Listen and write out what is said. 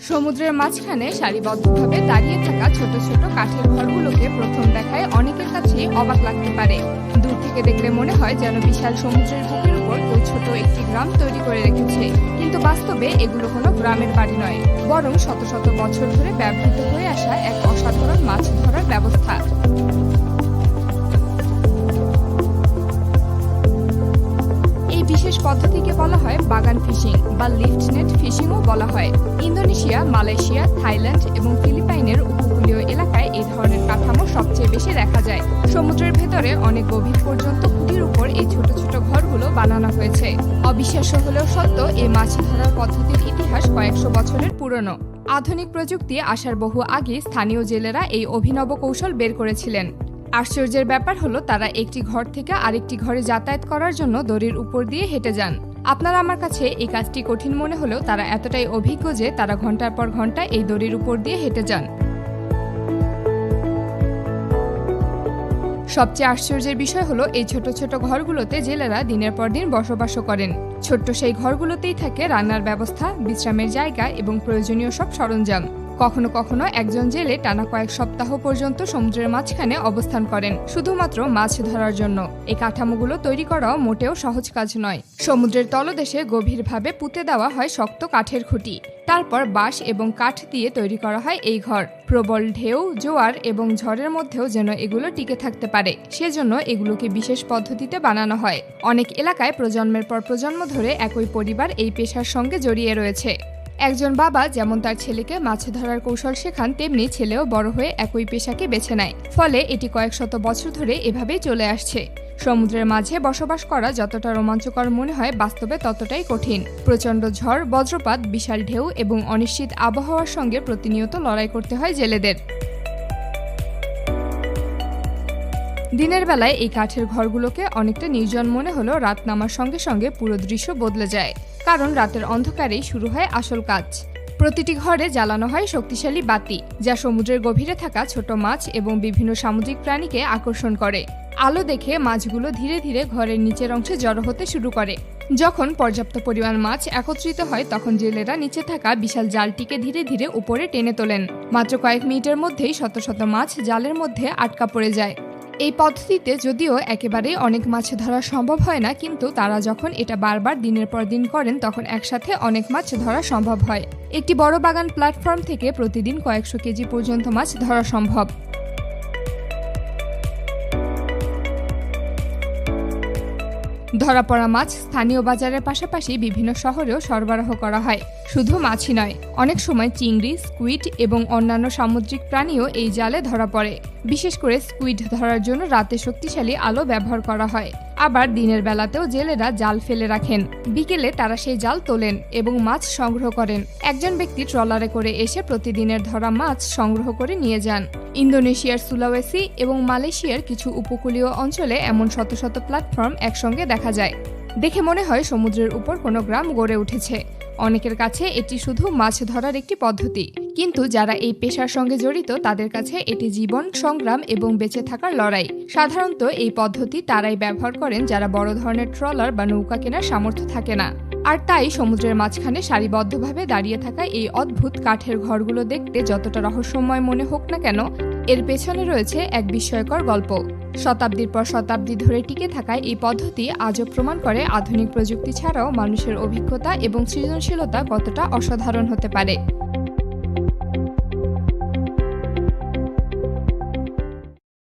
সমুদ্রের মাঝখানে সারিবদ্ধভাবে দাঁড়িয়ে থাকা ছোট ছোট কাঠের ঘরগুলোকে প্রথম দেখায় অনেকের কাছেই অবাক লাগতে পারে। দূর থেকে দেখলে মনে হয় যেন বিশাল সমুদ্রের বুকের উপর কেউ ছোট একটি গ্রাম তৈরি করে রেখেছে। কিন্তু বাস্তবে এগুলো কোনো গ্রামের বাড়ি নয়, বরং শত শত বছর ধরে ব্যবহৃত হয়ে আসা এক অসাধারণ মাছ ধরার ব্যবস্থা। বিশেষ পদ্ধতিকে বলা হয় বাগান ফিশিং বা লিফট নেট ফিশিংও বলা হয়। ইন্দোনেশিয়া, মালয়েশিয়া, থাইল্যান্ড এবং ফিলিপাইনের উপকূলীয় এলাকায় এই ধরনের কাঠামো সবচেয়ে বেশি দেখা যায়। সমুদ্রের ভেতরে অনেক গভীর পর্যন্ত খুঁটির উপর এই ছোট ছোট ঘরগুলো বানানো হয়েছে। অবিশ্বাস্য হলেও সত্য, এই মাছ ধরার পদ্ধতির ইতিহাস কয়েকশো বছরের পুরনো। আধুনিক প্রযুক্তি আসার বহু আগে স্থানীয় জেলেরা এই অভিনব কৌশল বের করেছিলেন। আশ্চর্যের ব্যাপার হলো তারা একটি ঘর থেকে আরেকটি ঘরে যাতায়াত করার জন্য দড়ির উপর দিয়ে হেঁটে যান। আপনারা আমার কাছে এই কাজটি কঠিন মনে হলেও তারা এতটাই অভিজ্ঞ যে তারা ঘন্টার পর ঘন্টা এই দড়ির উপর দিয়ে হেঁটে যান। সবচেয়ে আশ্চর্যের বিষয় হলো এই ছোট ছোট ঘরগুলোতে জেলেরা দিনের পর দিন বসবাসও করেন। ছোট্ট সেই ঘরগুলোতেই থাকে রান্নার ব্যবস্থা, বিশ্রামের জায়গা এবং প্রয়োজনীয় সব সরঞ্জাম। কখনো কখনো একজন জেলে টানা কয়েক সপ্তাহ পর্যন্ত সমুদ্রের মাঝখানে অবস্থান করেন শুধুমাত্র মাছ ধরার জন্য। এই কাঠামোগুলো তৈরি করাও মোটেও সহজ কাজ নয়। সমুদ্রের তলদেশে গভীরভাবে পুঁতে দেওয়া হয় শক্ত কাঠের খুঁটি, তারপর বাঁশ এবং কাঠ দিয়ে তৈরি করা হয় এই ঘর। প্রবল ঢেউ, জোয়ার এবং ঝড়ের মধ্যেও যেন এগুলো টিকে থাকতে পারে, সেজন্য এগুলোকে বিশেষ পদ্ধতিতে বানানো হয়। অনেক এলাকায় প্রজন্মের পর প্রজন্ম ধরে একই পরিবার এই পেশার সঙ্গে জড়িয়ে রয়েছে। একজন বাবা যেমন তার ছেলেকে মাছ ধরার কৌশল শেখান, তেমনি ছেলেও বড় হয়ে একই পেশাকে বেছে নেয়। ফলে এটি কয়েক শত বছর ধরে এভাবেই চলে আসছে। সমুদ্রের মাঝে বসবাস করা যতটা রোমাঞ্চকর মনে হয়, বাস্তবে ততটাই কঠিন। প্রচণ্ড ঝড়, বজ্রপাত, বিশাল ঢেউ এবং অনিশ্চিত আবহাওয়ার সঙ্গে প্রতিনিয়ত লড়াই করতে হয় জেলেদের। দিনের বেলায় এই কাঠের ঘরগুলোকে অনেকটা নির্জন মনে হলেও রাত নামার সঙ্গে সঙ্গে পুরো দৃশ্য বদলে যায়, কারণ রাতের অন্ধকারেই শুরু হয় আসল কাজ। প্রতিটি ঘরে জ্বালানো হয় শক্তিশালী বাতি, যা সমুদ্রের গভীরে থাকা ছোট মাছ এবং বিভিন্ন সামুদ্রিক প্রাণীকে আকর্ষণ করে। আলো দেখে মাছগুলো ধীরে ধীরে ঘরের নিচের অংশে জড়ো হতে শুরু করে। যখন পর্যাপ্ত পরিমাণ মাছ একত্রিত হয়, তখন জেলেরা নিচে থাকা বিশাল জালটিকে ধীরে ধীরে উপরে টেনে তোলেন। মাত্র কয়েক মিনিটের মধ্যেই শত শত মাছ জালের মধ্যে আটকা পড়ে যায়। এই পদ্ধতিতে যদিও একেবারেই অনেক মাছ ধরা সম্ভব হয় না, কিন্তু তারা যখন এটা বারবার দিনের পর দিন করেন, তখন একসাথে অনেক মাছ ধরা সম্ভব হয়। একটি বড় বাগান প্ল্যাটফর্ম থেকে প্রতিদিন কয়েকশো কেজি পর্যন্ত মাছ ধরা সম্ভব। ধরা পড়া মাছ স্থানীয় বাজারের পাশাপাশি বিভিন্ন শহরেও সরবরাহ করা হয়। শুধু মাছই নয়, অনেক সময় চিংড়ি, স্কুইড এবং অন্যান্য সামুদ্রিক প্রাণীও এই জালে ধরা পড়ে। বিশেষ করে স্কুইড ধরার জন্য রাতে শক্তিশালী আলো ব্যবহার করা হয়। আবার দিনের বেলাতেও জেলেরা জাল ফেলে রাখেন। বিকেলে তারা সেই জাল তোলেন এবং মাছ সংগ্রহ করেন। একজন ব্যক্তি ট্রলারে করে এসে প্রতিদিনের ধরা মাছ সংগ্রহ করে নিয়ে যান। ইন্দোনেশিয়ার সুলাওয়েসি এবং মালয়েশিয়ার কিছু উপকূলীয় অঞ্চলে এমন শত শত প্ল্যাটফর্ম একসঙ্গে দেখা যায়। দেখে মনে হয় সমুদ্রের উপর কোনো গ্রাম গড়ে উঠেছে। অনেকের কাছে এটি শুধু মাছ ধরার একটি পদ্ধতি, কিন্তু যারা এই পেশার সঙ্গে জড়িত তাদের কাছে এটি জীবন, সংগ্রাম এবং বেঁচে থাকার লড়াই। সাধারণত এই পদ্ধতি তারাই ব্যবহার করেন যারা বড় ধরনের ট্রলার বা নৌকা কেনার সামর্থ্য থাকে না। আর তাই সমুদ্রের মাঝখানে সারিবদ্ধভাবে দাঁড়িয়ে থাকা এই অদ্ভুত কাঠের ঘরগুলো দেখতে যতটা রহস্যময় মনে হোক না কেন, এর পেছনে রয়েছে এক বিস্ময়কর গল্প। শতাব্দীর পর শতাব্দী ধরে টিকে থাকায় এই পদ্ধতি আজও প্রমাণ করে আধুনিক প্রযুক্তি ছাড়াও মানুষের অভিজ্ঞতা এবং সৃজনশীলতা কতটা অসাধারণ হতে পারে।